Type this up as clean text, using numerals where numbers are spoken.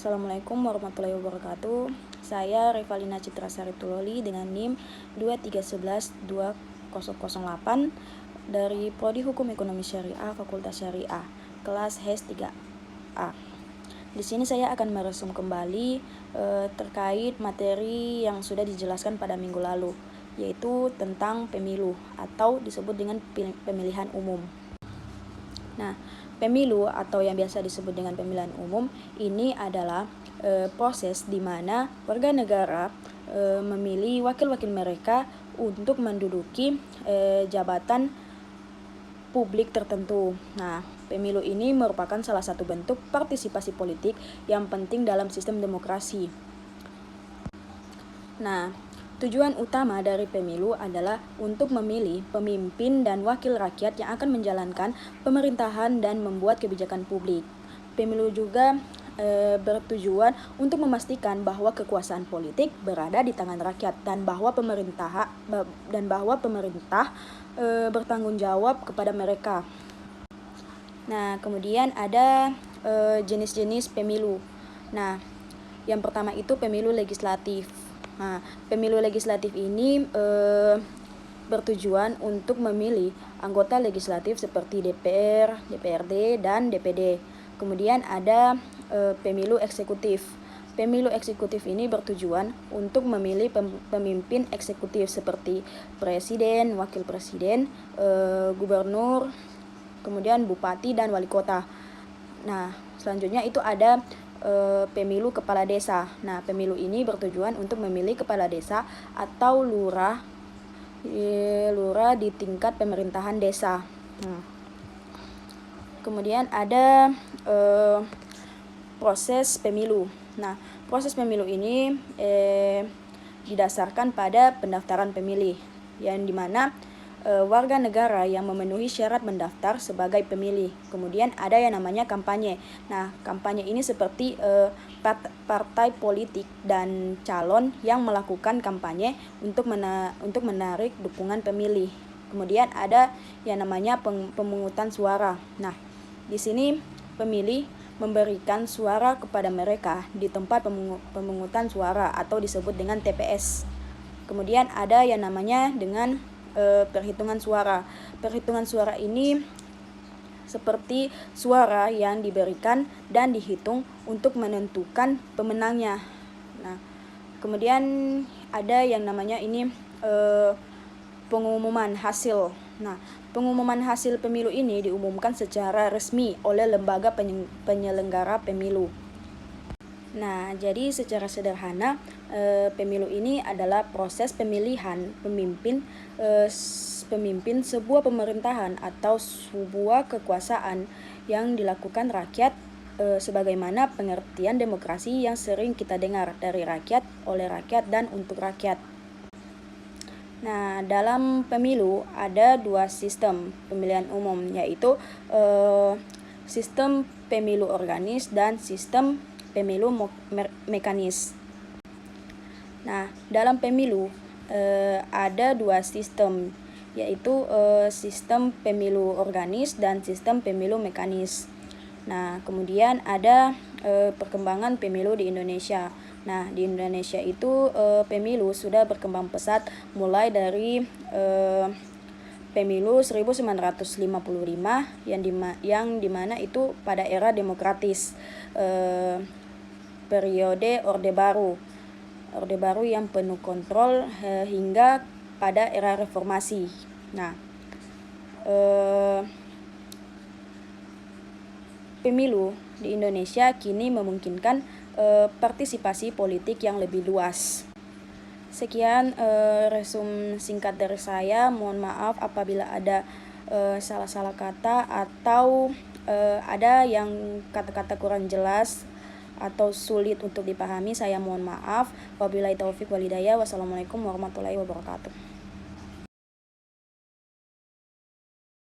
Assalamualaikum warahmatullahi wabarakatuh. Saya Revalina Citra Sari Tuloli dengan NIM 23112008 dari Prodi Hukum Ekonomi Syariah Fakultas Syariah, kelas HES 3A. Di sini saya akan meresum kembali terkait materi yang sudah dijelaskan pada minggu lalu, yaitu tentang pemilu atau disebut dengan pemilihan umum. Nah, pemilu atau yang biasa disebut dengan pemilihan umum ini adalah proses di mana warga negara memilih wakil-wakil mereka untuk menduduki jabatan publik tertentu. Nah, pemilu ini merupakan salah satu bentuk partisipasi politik yang penting dalam sistem demokrasi. Nah, tujuan utama dari pemilu adalah untuk memilih pemimpin dan wakil rakyat yang akan menjalankan pemerintahan dan membuat kebijakan publik. Pemilu juga bertujuan untuk memastikan bahwa kekuasaan politik berada di tangan rakyat dan bahwa pemerintah bertanggung jawab kepada mereka. Nah, kemudian ada jenis-jenis pemilu. Nah, yang pertama itu pemilu legislatif. Nah, pemilu legislatif ini bertujuan untuk memilih anggota legislatif seperti DPR, DPRD, dan DPD. Kemudian ada pemilu eksekutif. Pemilu eksekutif ini bertujuan untuk memilih pemimpin eksekutif seperti presiden, wakil presiden, gubernur, kemudian bupati dan wali kota. Nah, selanjutnya itu ada pemilu kepala desa. Nah, pemilu ini bertujuan untuk memilih kepala desa atau lurah di tingkat pemerintahan desa. Kemudian ada proses pemilu. Nah, proses pemilu ini didasarkan pada pendaftaran pemilih, yang dimana warga negara yang memenuhi syarat mendaftar sebagai pemilih. Kemudian ada yang namanya kampanye. Nah, kampanye ini seperti partai politik dan calon yang melakukan kampanye untuk menarik dukungan pemilih. Kemudian ada yang namanya pemungutan suara. Nah, di sini pemilih memberikan suara kepada mereka di tempat pemungutan suara atau disebut dengan TPS. Kemudian ada yang namanya dengan perhitungan suara. Perhitungan suara ini seperti suara yang diberikan dan dihitung untuk menentukan pemenangnya. Nah, kemudian ada yang namanya ini pengumuman hasil. Nah, pengumuman hasil pemilu ini diumumkan secara resmi oleh lembaga penyelenggara pemilu. Nah, jadi secara sederhana pemilu ini adalah proses pemilihan pemimpin sebuah pemerintahan atau sebuah kekuasaan yang dilakukan rakyat sebagaimana pengertian demokrasi yang sering kita dengar, dari rakyat, oleh rakyat, dan untuk rakyat. Nah, dalam pemilu ada dua sistem pemilihan umum, yaitu sistem pemilu organis dan sistem pemilu mekanis. Nah, dalam pemilu ada dua sistem, yaitu sistem pemilu organis dan sistem pemilu mekanis. Nah, kemudian ada perkembangan pemilu di Indonesia. Nah, di Indonesia itu pemilu sudah berkembang pesat mulai dari pemilu 1955 yang dimana itu pada era demokratis, periode Orde Baru yang penuh kontrol hingga pada era reformasi. Nah, pemilu di Indonesia kini memungkinkan partisipasi politik yang lebih luas. Sekian resum singkat dari saya. Mohon maaf apabila ada salah-salah kata atau ada yang kata-kata kurang jelas atau sulit untuk dipahami. Saya mohon maaf. Wabillahi taufiq walhidayah. Wassalamualaikum warahmatullahi wabarakatuh.